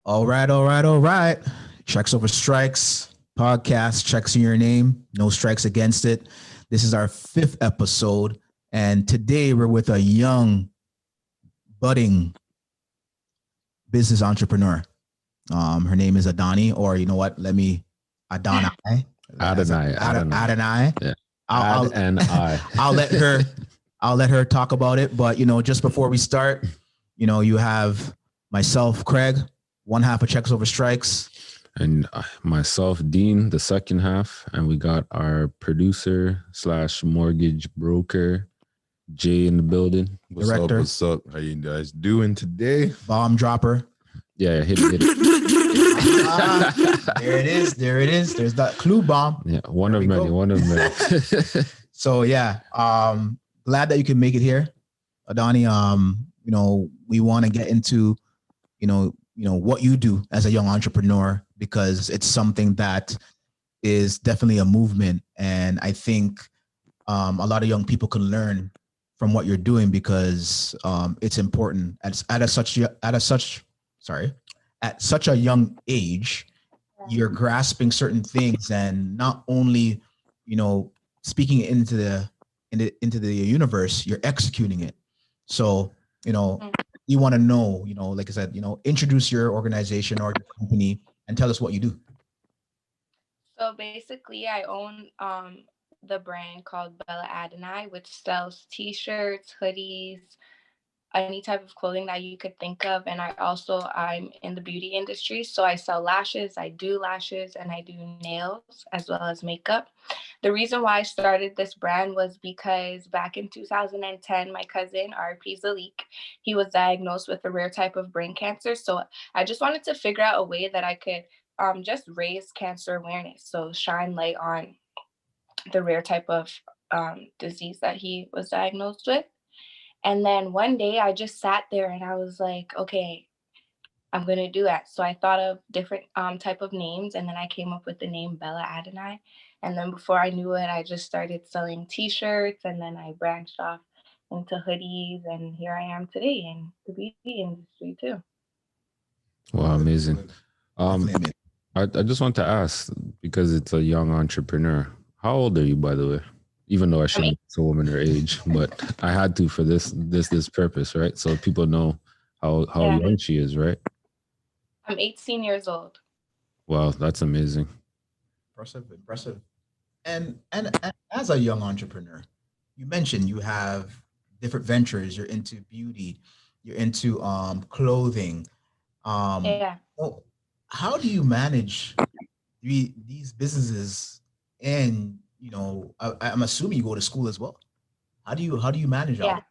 All right, all right, all right. Checks over strikes podcast, checks in your name, no strikes against it. This is our fifth episode, and today we're with a young, budding business entrepreneur. Her name is Adani, or you know what? Let me Adonai. Adonai, Adonai. Adonai. Yeah. I'll Ad and I. I'll let her I'll let her talk about it. But just before we start, you have myself, Craig, one half of Checks Over Strikes. And myself, Dean, the second half. And we got our producer / mortgage broker, Jay, in the building. What's Director. up? What's up? How you guys doing today? Bomb dropper. Yeah, hit it. There it is. There it is. There's that clue bomb. Yeah, one of many. So yeah, glad that you can make it here, Adani. We want to get into, what you do as a young entrepreneur, because it's something that is definitely a movement. And I think a lot of young people can learn from what you're doing, because it's important at such a young age. You're grasping certain things, and not only, speaking into the universe, you're executing it. So, you want to know, like I said, introduce your organization or your company and tell us what you do. So basically, I own the brand called Belladonai, which sells T-shirts, hoodies, any type of clothing that you could think of. And I'm in the beauty industry, so I sell lashes, I do lashes, and I do nails as well as makeup. The reason why I started this brand was because back in 2010, my cousin, RP Zalik, he was diagnosed with a rare type of brain cancer. So I just wanted to figure out a way that I could just raise cancer awareness. So shine light on the rare type of disease that he was diagnosed with. And then one day I just sat there and I was like, okay, I'm going to do that. So I thought of different type of names, and then I came up with the name Bella Adonai. And then before I knew it, I just started selling T-shirts, and then I branched off into hoodies, and here I am today in the beauty industry too. Wow, amazing. I just want to ask, because it's a young entrepreneur, how old are you, by the way? Even though I shouldn't tell a woman her age, but I had to for this purpose, right? So people know how young she is, right? I'm 18 years old. Wow, that's amazing. Impressive. And as a young entrepreneur, you mentioned you have different ventures. You're into beauty, you're into clothing. How do you manage these businesses? And I'm assuming you go to school as well. How do you manage all that?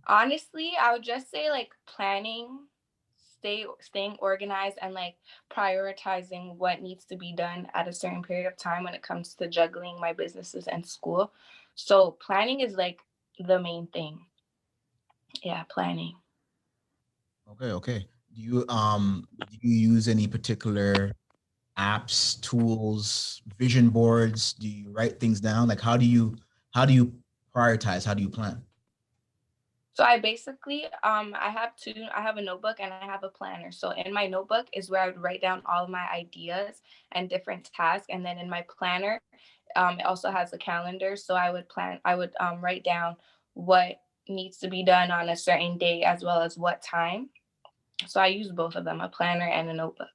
Honestly, I would just say like planning, staying organized, and like prioritizing what needs to be done at a certain period of time when it comes to juggling my businesses and school. So planning is like the main thing. Yeah, planning. Okay. Do you use any particular apps, tools, vision boards? Do you write things down? Like how do you prioritize? How do you plan? So I basically I have a notebook and I have a planner. So in my notebook is where I would write down all of my ideas and different tasks. And then in my planner, it also has a calendar. So I would write down what needs to be done on a certain day as well as what time. So I use both of them, a planner and a notebook.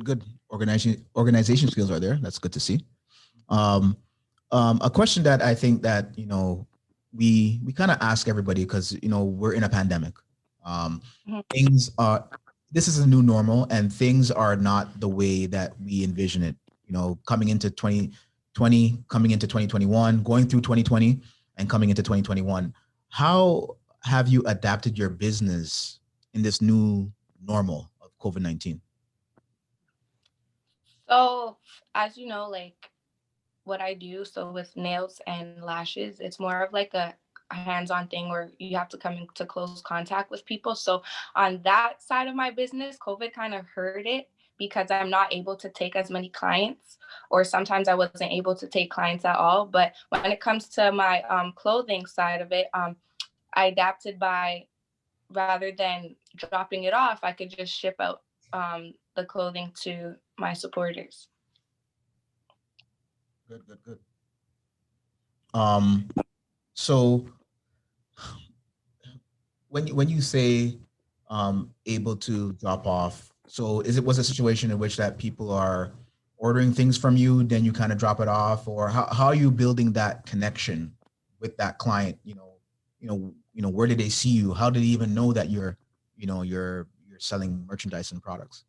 Good. Organization skills are there. That's good to see. A question that I think that, we kind of ask everybody, because, we're in a pandemic. Things are, this is a new normal, and things are not the way that we envision it, coming into 2020, coming into 2021, going through 2020 and coming into 2021. How have you adapted your business in this new normal of COVID-19? So as you know, like what I do, so with nails and lashes, it's more of like a hands-on thing where you have to come into close contact with people. So on that side of my business, COVID kind of hurt it because I'm not able to take as many clients, or sometimes I wasn't able to take clients at all. But when it comes to my clothing side of it, I adapted by rather than dropping it off, I could just ship out the clothing to my supporters. Good. So when you say able to drop off, so was a situation in which that people are ordering things from you, then you kind of drop it off, or how are you building that connection with that client? Where did they see you? How did they even know that you're selling merchandise and products?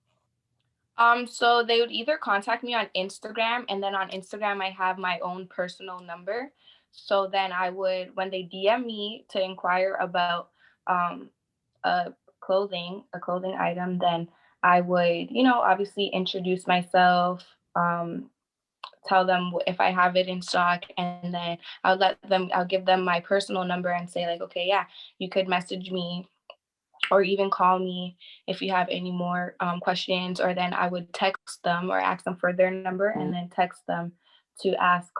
So they would either contact me on Instagram, and then on Instagram I have my own personal number. So then I would, when they DM me to inquire about um, a a clothing item, then I would, obviously introduce myself, tell them if I have it in stock, and then I'll give them my personal number and say like, okay, yeah, you could message me or even call me if you have any more questions. Or then I would text them or ask them for their number and then text them to ask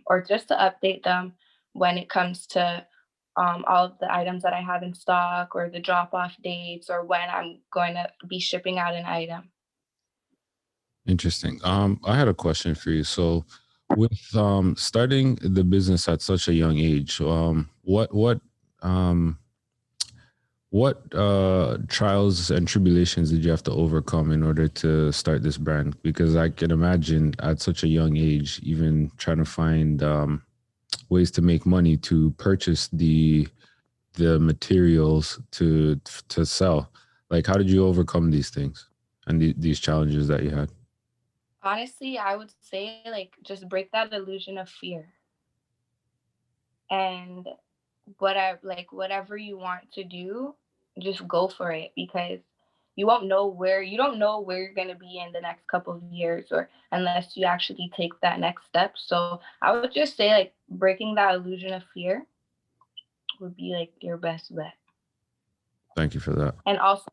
or just to update them when it comes to all of the items that I have in stock or the drop off dates or when I'm going to be shipping out an item. Interesting. I had a question for you. So, with starting the business at such a young age, um, what trials and tribulations did you have to overcome in order to start this brand? Because I can imagine at such a young age, even trying to find ways to make money to purchase the materials to sell. Like, how did you overcome these things and these challenges that you had? Honestly, I would say like just break that illusion of fear and whatever you want to do, just go for it because you don't know where you're going to be in the next couple of years or unless you actually take that next step. So I would just say like breaking that illusion of fear would be like your best bet. Thank you for that. And also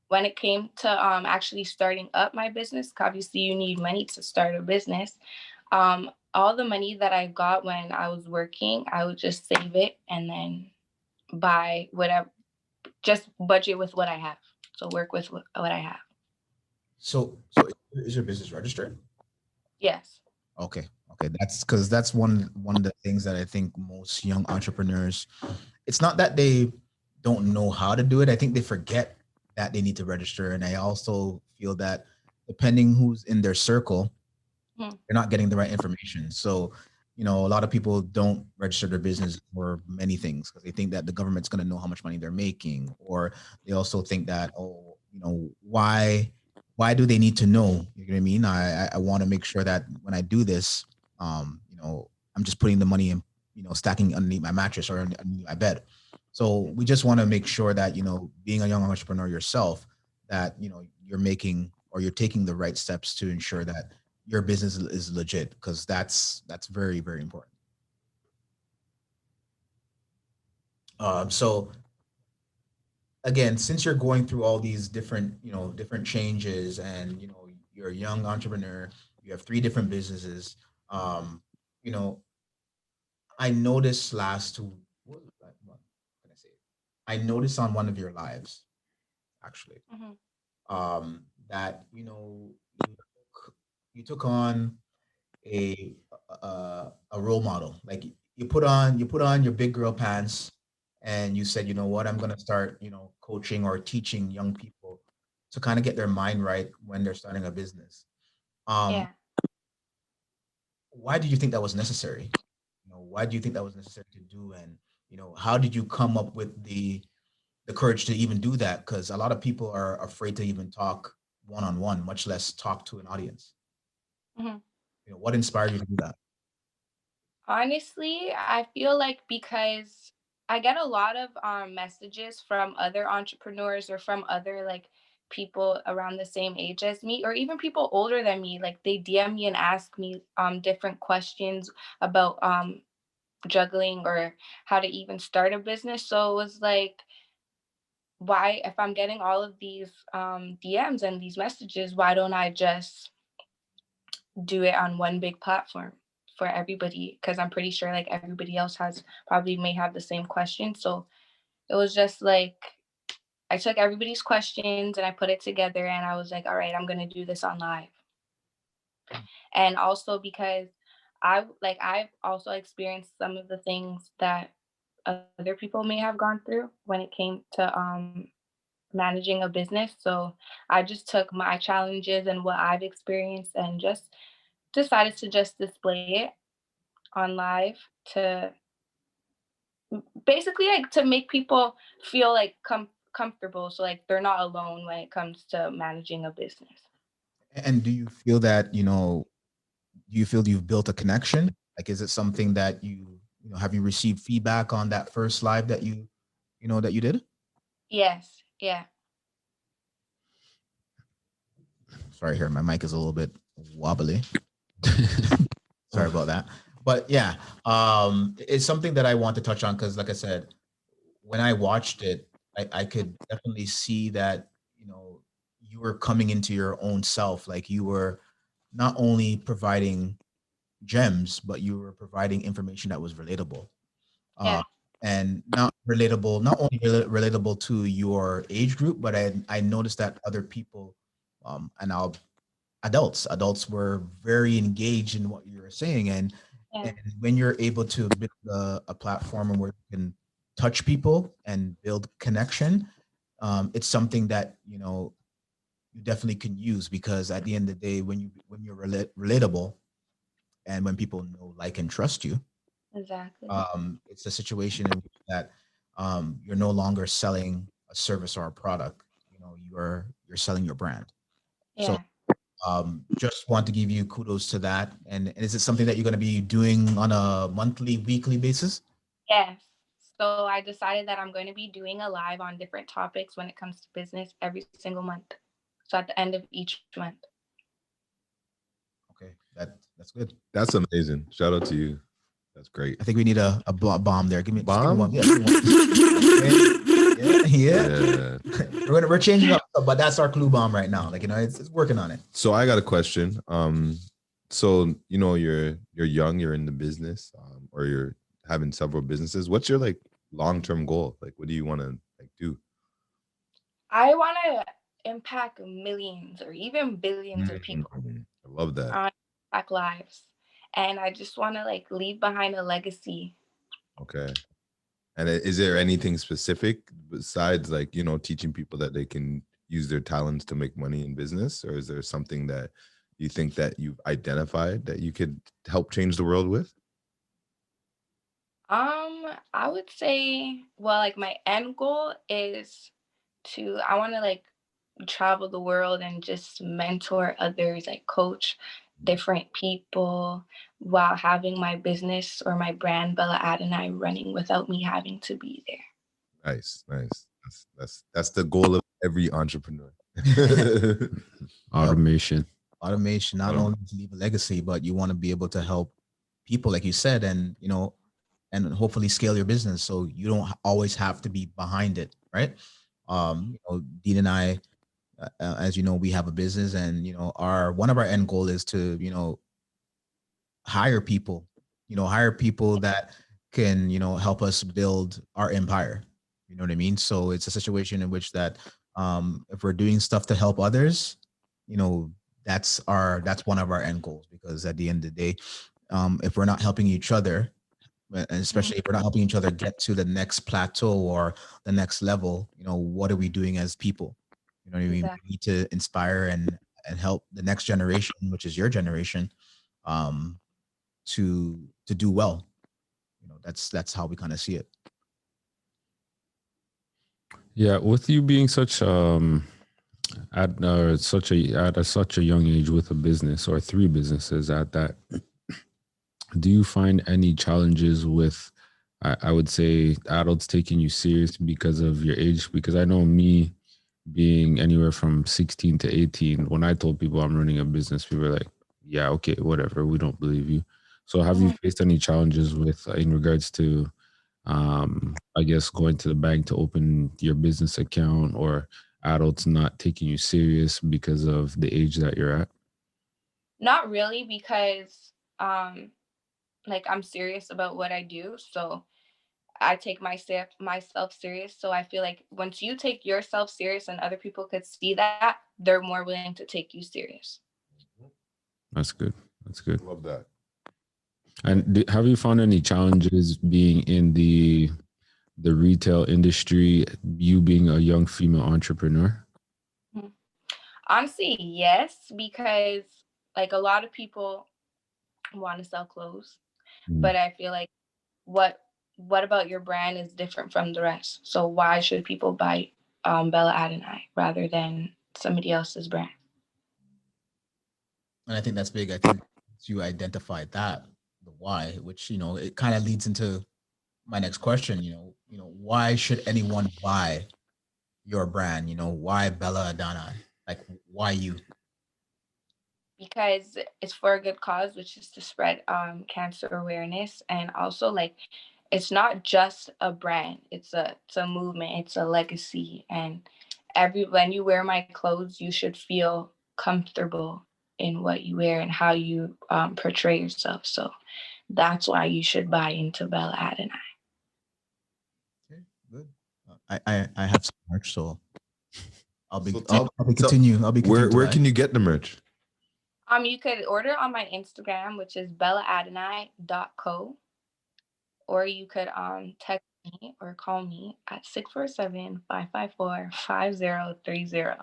when it came to actually starting up my business, obviously you need money to start a business. All the money that I got when I was working, I would just save it and then buy whatever, just budget with what I have. So work with what I have. So is your business registered? Yes. Okay. Okay. That's because that's one of the things that I think most young entrepreneurs, it's not that they don't know how to do it. I think they forget that they need to register. And I also feel that depending who's in their circle, they're not getting the right information. So, a lot of people don't register their business for many things because they think that the government's going to know how much money they're making, or they also think that, oh, why do they need to know? You know what I mean? I want to make sure that when I do this, I'm just putting the money in, stacking underneath my mattress or underneath my bed. So we just want to make sure that, being a young entrepreneur yourself, that, you're making or you're taking the right steps to ensure that your business is legit, because that's very, very important. So again, since you're going through all these different changes, and you're a young entrepreneur, you have three different businesses. Um, you know, I noticed what can I say? I noticed on one of your lives, actually, Mm-hmm. that you took on a a role model. Like you put on your big girl pants, and you said, you know what, I'm gonna start coaching or teaching young people to kind of get their mind right when they're starting a business. Um, Yeah. why did you think that was necessary? Why do you think that was necessary to do? And how did you come up with the courage to even do that? Because a lot of people are afraid to even talk one on one, much less talk to an audience. Mm-hmm. What inspired you to do that? Honestly, I feel like because I get a lot of messages from other entrepreneurs or from other like people around the same age as me or even people older than me, like they DM me and ask me different questions about juggling or how to even start a business. So it was like, why, if I'm getting all of these DMs and these messages, why don't I just do it on one big platform for everybody? Because I'm pretty sure like everybody else has probably may have the same question. So it was just like I took everybody's questions and I put it together, and I was like, all right, I'm going to do this on live. And also because I've also experienced some of the things that other people may have gone through when it came to managing a business. So I just took my challenges and what I've experienced and just decided to just display it on live to basically like to make people feel like comfortable, so like they're not alone when it comes to managing a business. And do you feel that, do you feel you've built a connection? Like, is it something that have you received feedback on that first live that that you did? Yes, yeah. Sorry, here, my mic is a little bit wobbly. Sorry about that. But yeah, it's something that I want to touch on because, like I said, when I watched it, I could definitely see that, you were coming into your own self. Like, you were not only providing gems, but you were providing information that was relatable. Yeah. And not only relatable to your age group, but I noticed that other people, and I'll adults were very engaged in what you were saying. And when you're able to build a platform where you can touch people and build connection, it's something that you definitely can use, because at the end of the day, when you're relatable, and when people know, like, and trust you, Exactly. it's a situation in which that you're no longer selling a service or a product. You're selling your brand. So Yeah. just want to give you kudos to that. And is it something that you're going to be doing on a monthly, weekly basis? Yes. So I decided that I'm going to be doing a live on different topics when it comes to business every single month. So at the end of each month. Okay, that's good. That's amazing. Shout out to you. That's great. I think we need a bomb there. Give me Bomb? one. Yeah, give me one. Yeah. We're changing up, but that's our clue bomb right now. Like, it's working on it. So I got a question. So you're young, you're in the business, or you're having several businesses. What's your long-term goal? Like, what do you want to do? I want to impact millions or even billions of people. I love that. Impact lives. And I just want to leave behind a legacy. Okay. And is there anything specific besides teaching people that they can use their talents to make money in business? Or is there something that you think that you've identified that you could help change the world with? I would say, well, my end goal is I want to travel the world and just mentor others, coach different people while having my business or my brand Bella Adonai running without me having to be there. Nice. That's the goal of every entrepreneur. Automation. Not only to leave a legacy, but you want to be able to help people, like you said, and and hopefully scale your business so you don't always have to be behind it, right? Dean and I, as you know, we have a business, and one of our end goal is to hire people that can help us build our empire. You know what I mean? So it's a situation in which that if we're doing stuff to help others, that's one of our end goals, because at the end of the day, if we're not helping each other, and especially if we're not helping each other get to the next plateau or the next level, what are we doing as people? You know what I mean? Exactly. We need to inspire and help the next generation, which is your generation, to do well. That's how we kind of see it. Yeah, with you being such at such a young age with a business or three businesses at that, do you find any challenges with, I would say, adults taking you serious because of your age? Because I know me being anywhere from 16 to 18, when I told people I'm running a business, people were like, yeah, okay, whatever, we don't believe you. So have you faced any challenges with in regards to I guess going to the bank to open your business account, or adults not taking you serious because of the age that you're at? Not really, because I'm serious about what I do. So I take myself serious. So I feel like once you take yourself serious and other people could see that, they're more willing to take you serious. That's good. That's good. Love that. And have you found any challenges being in the retail industry, you being a young female entrepreneur? Honestly, yes, because like a lot of people want to sell clothes, but I feel like what about your brand is different from the rest. So why should people buy Belladonai rather than somebody else's brand? And I think that's big. I think you identified that, the why, which, it kind of leads into my next question. Why should anyone buy your brand? Why Belladonai? Like, why you? Because it's for a good cause, which is to spread cancer awareness, and also like it's not just a brand; it's a movement, it's a legacy, and when you wear my clothes, you should feel comfortable in what you wear and how you portray yourself. So that's why you should buy into Belladonai. Okay, good. I have some merch, so I'll be Where can you get the merch? You could order on my Instagram, which is belladonai.co, or you could text me or call me at 647-554-5030.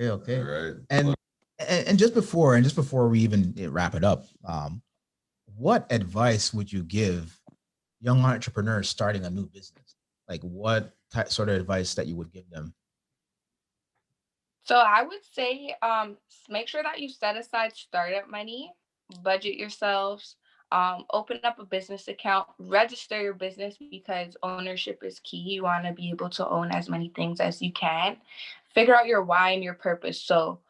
Okay. All right. And just before we even wrap it up, what advice would you give young entrepreneurs starting a new business? Like, what sort of advice that you would give them? So I would say make sure that you set aside startup money, budget yourselves, open up a business account, register your business because ownership is key. You want to be able to own as many things as you can. Figure out your why and your purpose. So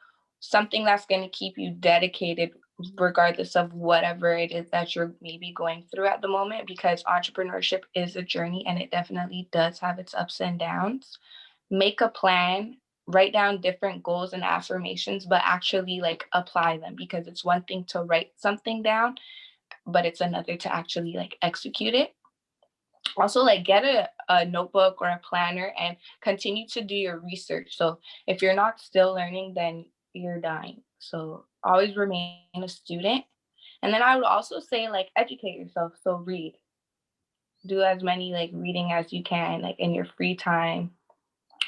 something that's going to keep you dedicated regardless of whatever it is that you're maybe going through at the moment, because entrepreneurship is a journey and it definitely does have its ups and downs. Make a plan, write down different goals and affirmations, but actually like apply them, because it's one thing to write something down, but it's another to actually like execute it. Also, like get a notebook or a planner and continue to do your research. So if you're not still learning, then you're dying. So always remain a student. And then I would also say like educate yourself. So read. Do as many like reading as you can, like in your free time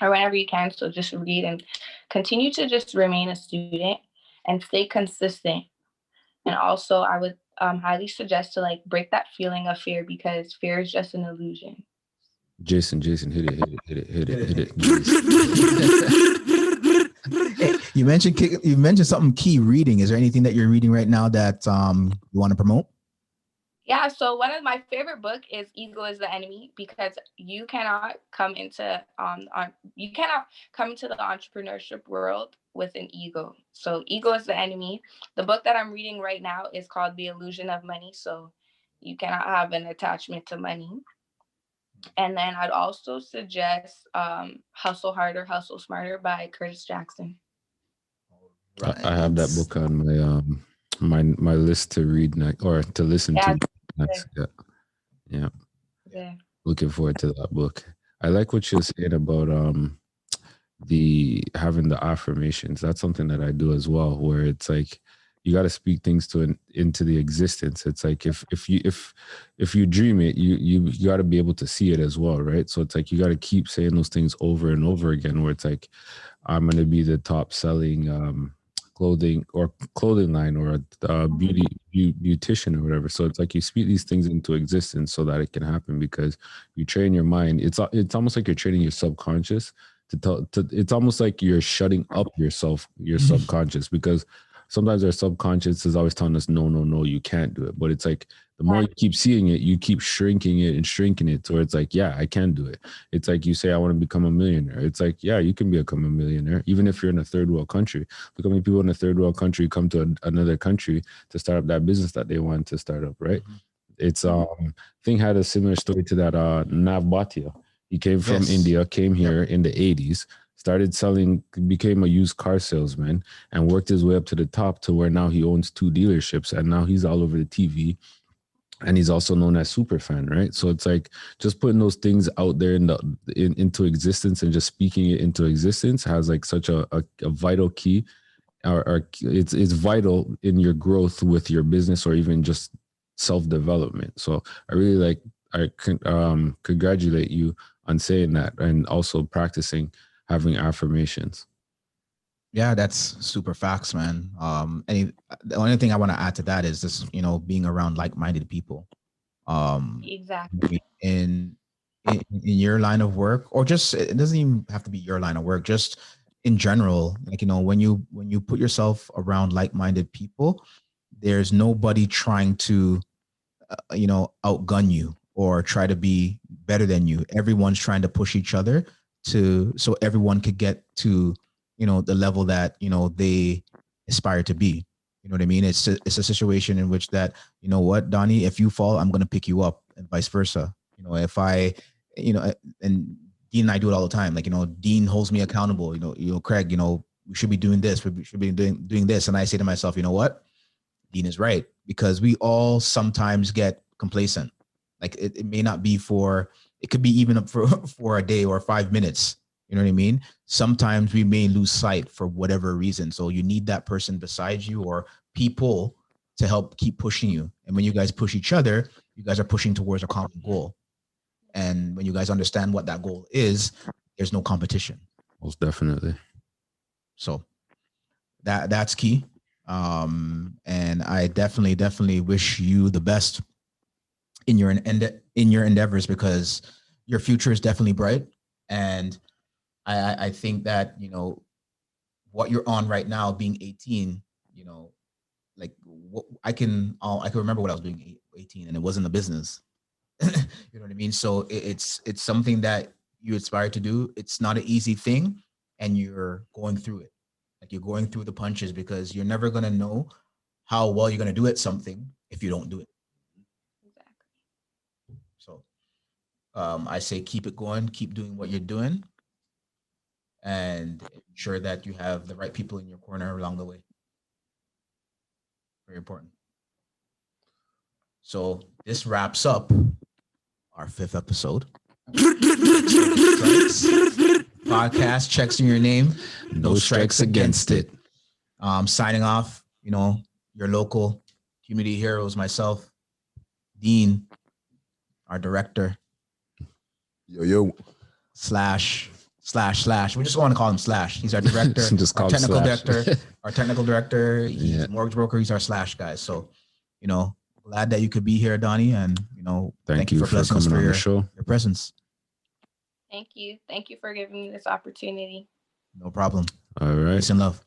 or whenever you can. So just read and continue to just remain a student and stay consistent. And also, I would highly suggest to like break that feeling of fear, because fear is just an illusion. Jason, hit it. Hey, you mentioned something key, reading. Is there anything that you're reading right now that you want to promote? Yeah, so one of my favorite book is Ego is the Enemy, because you cannot come into the entrepreneurship world with an ego. So ego is the enemy. The book that I'm reading right now is called The Illusion of Money. So you cannot have an attachment to money. And then I'd also suggest Hustle Harder, Hustle Smarter by Curtis Jackson. Right. I have that book on my list to read next, or to listen to next. Yeah. Looking forward to that book. I like what you're saying about having the affirmations. That's something that I do as well, where it's like you got to speak things into the existence. It's like if you dream it, you got to be able to see it as well, right? So it's like you got to keep saying those things over and over again, where it's like I'm going to be the top selling clothing line, or a beautician or whatever. So it's like you speak these things into existence so that it can happen, because you train your mind. It's almost like you're training your subconscious it's almost like you're shutting up your subconscious, because sometimes our subconscious is always telling us, no, you can't do it. But it's like the more you keep seeing it, you keep shrinking it. So it's like, yeah, I can do it. It's like you say, I want to become a millionaire. It's like, yeah, you can become a millionaire, even if you're in a third world country. Look how many people in a third world country come to another country to start up that business that they want to start up, right? It's Thing had a similar story to that Nav Bhatia. He came from India, came here in the 80s, became a used car salesman, and worked his way up to the top to where now he owns 2 dealerships, and now he's all over the TV. and he's also known as Superfan, right? So it's like just putting those things out there into existence and just speaking it into existence has like such a vital key, or it's vital in your growth with your business or even just self-development. So I really like, I congratulate you on saying that and also practicing having affirmations. Yeah, that's super facts, man. The only thing I want to add to that is just, being around like-minded people. Exactly. In your line of work, or just, it doesn't even have to be your line of work, just in general, like, when you put yourself around like-minded people, there's nobody trying to outgun you or try to be better than you. Everyone's trying to push each other so everyone could get to the level that they aspire to be. You know what I mean? It's a situation in which that, what, Donnie, if you fall, I'm going to pick you up, and vice versa. If I, and Dean and I do it all the time. Like, Dean holds me accountable. Craig, we should be doing this. We should be doing this. And I say to myself, you know what? Dean is right, because we all sometimes get complacent. Like, it may not be it could be even up for a day or 5 minutes. You know what I mean? Sometimes we may lose sight for whatever reason. So you need that person beside you or people to help keep pushing you. And when you guys push each other, you guys are pushing towards a common goal. And when you guys understand what that goal is, there's no competition. Most definitely. So that's key. And I definitely wish you the best in your endeavors, because your future is definitely bright. And I think that, what you're on right now, being 18, like, I can remember what I was doing 18, and it wasn't a business. You know what I mean? So it's something that you aspire to do. It's not an easy thing, and you're going through it. Like, you're going through the punches, because you're never going to know how well you're going to do at something if you don't do it. Exactly. So I say keep it going, keep doing what you're doing, and ensure that you have the right people in your corner along the way. Very important. So this wraps up our 5th episode. Podcast checks in your name. No strikes against it. Signing off, your local community heroes, myself, Dean, our director. Yo. Slash. We just want to call him Slash. He's our director, our technical director. Our technical director. He's a mortgage broker. He's our Slash guy. So, glad that you could be here, Donnie, and thank you for blessing us for your presence. Thank you for giving me this opportunity. No problem. All right. Peace and love.